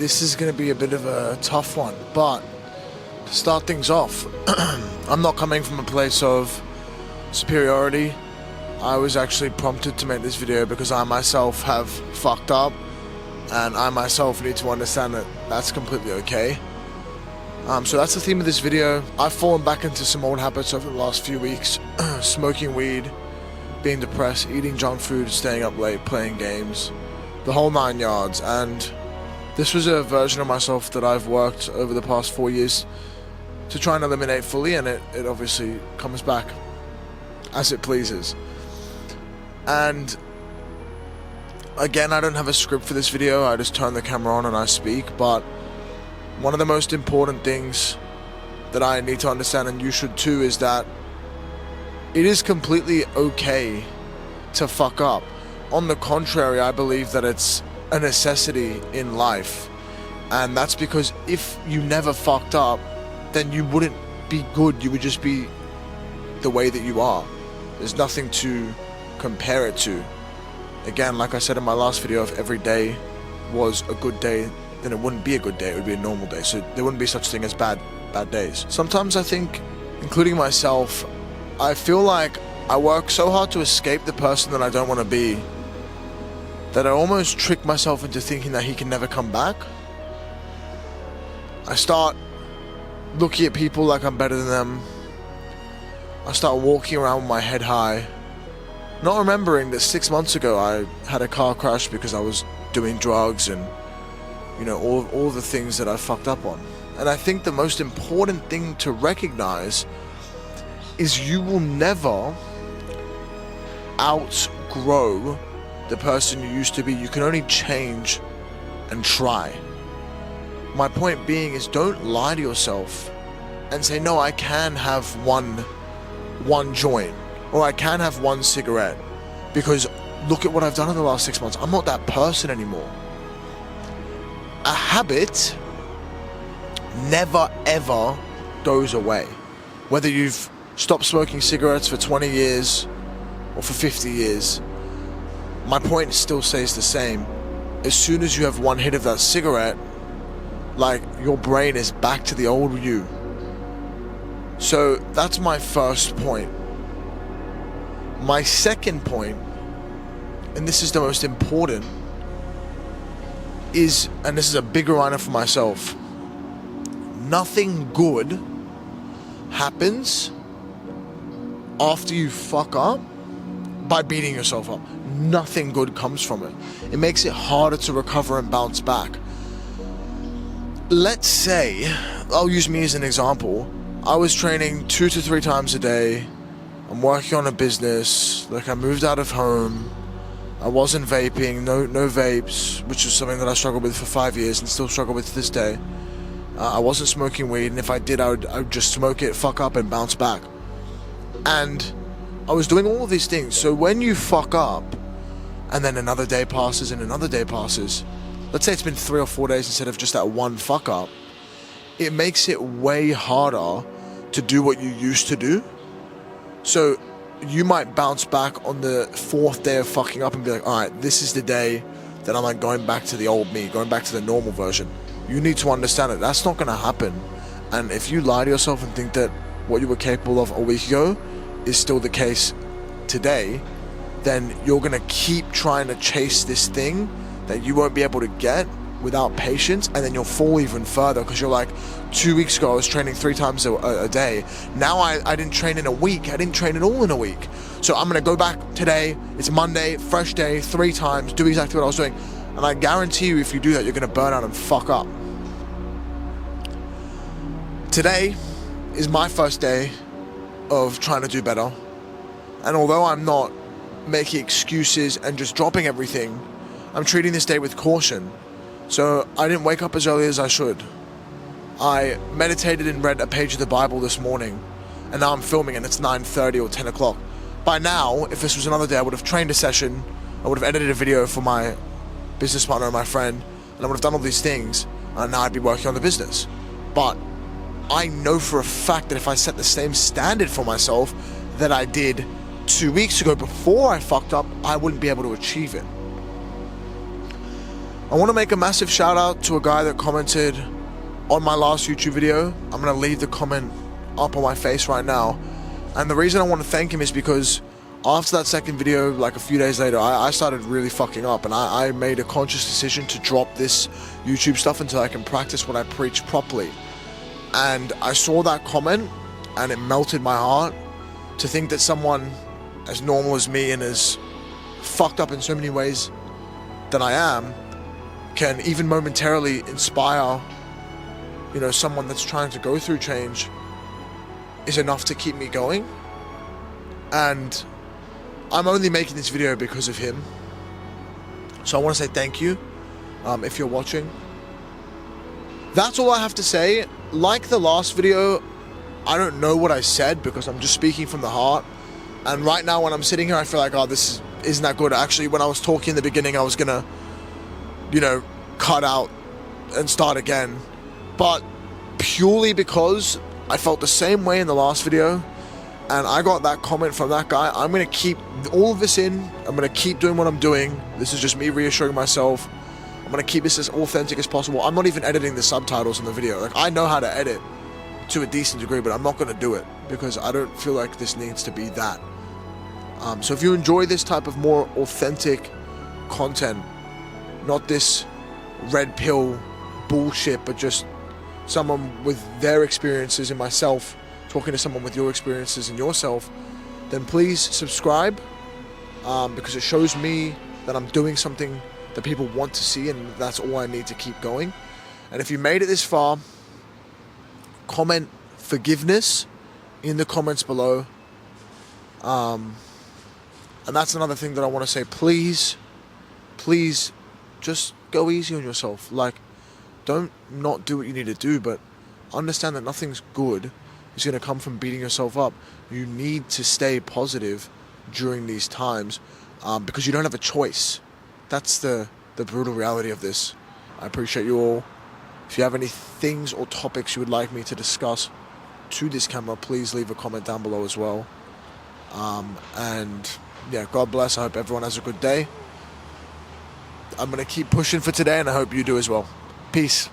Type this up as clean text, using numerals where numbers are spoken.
This is going to be a bit of a tough one, but to start things off, I'm not coming from a place of superiority. I was actually prompted to make this video because I myself have fucked up, and I myself need to understand that that's completely okay. So that's the theme of this video. I've fallen back into some old habits over the last few weeks. Smoking weed, being depressed, eating junk food, staying up late, playing games, the whole 9 yards. And this was a version of myself that I've worked over the past 4 years to try and eliminate fully, and it obviously comes back as it pleases. And again, I don't have a script for this video. I just turn the camera on and I speak. But one of the most important things that I need to understand, and you should too, is that it is completely okay to fuck up. On the contrary, I believe that it's a necessity in life. And that's because if you never fucked up, then you wouldn't be good. You would just be the way that you are. There's nothing to compare it to. Again, like I said in my last video, if every day was a good day, then it wouldn't be a good day, it would be a normal day. So there wouldn't be such thing as bad days. Sometimes I think, including myself, I feel like I work so hard to escape the person that I don't want to be, that I almost trick myself into thinking that he can never come back. I start looking at people like I'm better than them. I start walking around with my head high, not remembering that 6 months ago I had a car crash because I was doing drugs and, you know, all the things that I fucked up on. And I think the most important thing to recognize is you will never outgrow the person you used to be. You can only change and try. My point being is, don't lie to yourself and say, no, I can have one joint, or I can have one cigarette, because look at what I've done in the last 6 months. I'm not that person anymore. A habit never ever goes away. Whether you've stopped smoking cigarettes for 20 years or for 50 years, my point still stays the same. As soon as you have one hit of that cigarette, like, your brain is back to the old you. So that's my first point. My second point, and this is the most important, is, and this is a big reminder for myself, nothing good happens after you fuck up by beating yourself up. Nothing good comes from it. It makes it harder to recover and bounce back. Let's say, I'll use me as an example. I was training 2 to 3 times a day. I'm working on a business. Like, I moved out of home. I wasn't vaping, no vapes, which is something that I struggled with for 5 years and still struggle with to this day. I wasn't smoking weed, and if I did, I would just smoke it, fuck up, and bounce back. And I was doing all of these things. So when you fuck up, and then another day passes and another day passes, let's say it's been 3 or 4 days instead of just that one fuck up, it makes it way harder to do what you used to do. So you might bounce back on the 4th day of fucking up and be like, alright, this is the day that I'm like going back to the old me, going back to the normal version. You need to understand that that's not going to happen. And if you lie to yourself and think that what you were capable of a week ago is still the case today, then you're going to keep trying to chase this thing that you won't be able to get without patience, and then you'll fall even further because you're like, 2 weeks ago I was training 3 times a day. Now I didn't train in a week. I didn't train at all in a week. So I'm going to go back today. It's Monday, fresh day, 3 times, do exactly what I was doing. And I guarantee you, if you do that, you're going to burn out and fuck up. Today is my first day of trying to do better. And although I'm not making excuses and just dropping everything, I'm treating this day with caution. So I didn't wake up as early as I should. I meditated and read a page of the Bible this morning, and now I'm filming and it's 9:30 or 10 o'clock. By now, if this was another day, I would have trained a session, I would have edited a video for my business partner and my friend, and I would have done all these things, and now I'd be working on the business. But I know for a fact that if I set the same standard for myself that I did 2 weeks ago before I fucked up, I wouldn't be able to achieve it. I want to make a massive shout out to a guy that commented on my last YouTube video. I'm going to leave the comment up on my face right now. And the reason I want to thank him is because after that second video, like a few days later, I started really fucking up, and I made a conscious decision to drop this YouTube stuff until I can practice what I preach properly. And I saw that comment and it melted my heart to think that someone as normal as me and as fucked up in so many ways than I am can even momentarily inspire, you know, someone that's trying to go through change is enough to keep me going. And I'm only making this video because of him. So I want to say thank you, if you're watching. That's all I have to say. Like the last video, I don't know what I said because I'm just speaking from the heart. And right now when I'm sitting here, I feel like, oh, isn't that good? Actually, when I was talking in the beginning, I was gonna, you know, cut out and start again. But purely because I felt the same way in the last video, and I got that comment from that guy, I'm going to keep all of this in. I'm going to keep doing what I'm doing. This is just me reassuring myself. I'm going to keep this as authentic as possible. I'm not even editing the subtitles in the video. Like, I know how to edit to a decent degree, but I'm not going to do it because I don't feel like this needs to be that. So if you enjoy this type of more authentic content, not this red pill bullshit, but just someone with their experiences and myself talking to someone with your experiences and yourself, then please subscribe, because it shows me that I'm doing something that people want to see, and that's all I need to keep going. And if you made it this far, comment forgiveness in the comments below. And that's another thing that I want to say. Please just go easy on yourself. Like, don't not do what you need to do, but understand that nothing's good is going to come from beating yourself up. You need to stay positive during these times, because you don't have a choice. That's the brutal reality of this. I appreciate you all. If you have any things or topics you would like me to discuss to this camera, please leave a comment down below as well. And yeah, God bless. I hope everyone has a good day. I'm going to keep pushing for today, and I hope you do as well. Peace.